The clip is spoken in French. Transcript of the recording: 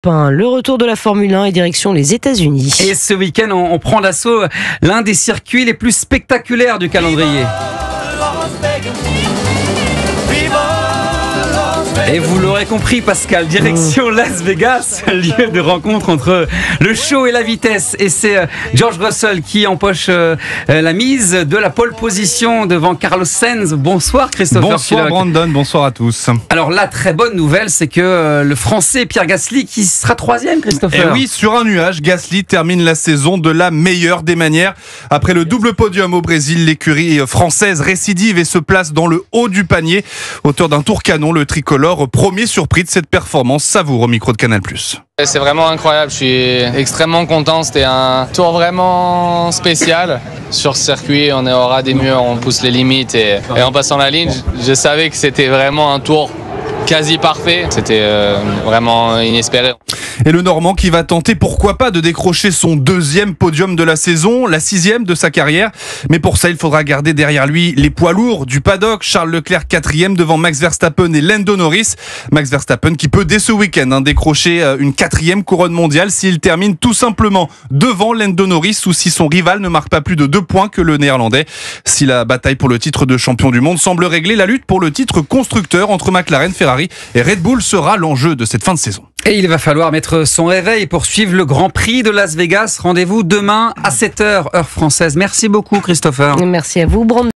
Le retour de la Formule 1 et direction les États-Unis. Et ce week-end, on prend d'assaut l'un des circuits les plus spectaculaires du calendrier. Et vous l'aurez compris, Pascal, direction Las Vegas, lieu de rencontre entre le show et la vitesse. Et c'est George Russell qui empoche la mise de la pole position devant Carlos Sainz. Bonsoir Christopher. Bonsoir Brandon, bonsoir à tous. Alors la très bonne nouvelle, c'est que le Français Pierre Gasly qui sera 3e, Christopher. Et oui, sur un nuage, Gasly termine la saison de la meilleure des manières. Après le double podium au Brésil, l'écurie française récidive et se place dans le haut du panier. Auteur d'un tour canon, le tricolore, premier surpris de cette performance, savoure au micro de Canal+. C'est vraiment incroyable, je suis extrêmement content, c'était un tour vraiment spécial. Sur ce circuit, on est au ras des murs, on pousse les limites et en passant la ligne, je savais que c'était vraiment un tour quasi parfait, c'était vraiment inespéré. Et le Normand qui va tenter, pourquoi pas, de décrocher son 2e podium de la saison, la 6e de sa carrière. Mais pour ça, il faudra garder derrière lui les poids lourds du paddock. Charles Leclerc 4e devant Max Verstappen et Lando Norris. Max Verstappen qui peut dès ce week-end décrocher une 4e couronne mondiale s'il termine tout simplement devant Lando Norris ou si son rival ne marque pas plus de 2 points que le Néerlandais. Si la bataille pour le titre de champion du monde semble régler, la lutte pour le titre constructeur entre McLaren, Ferrari et Red Bull sera l'enjeu de cette fin de saison. Et il va falloir mettre son réveil pour suivre le Grand Prix de Las Vegas. Rendez-vous demain à 7h, heure française. Merci beaucoup, Christopher. Merci à vous, Brandon.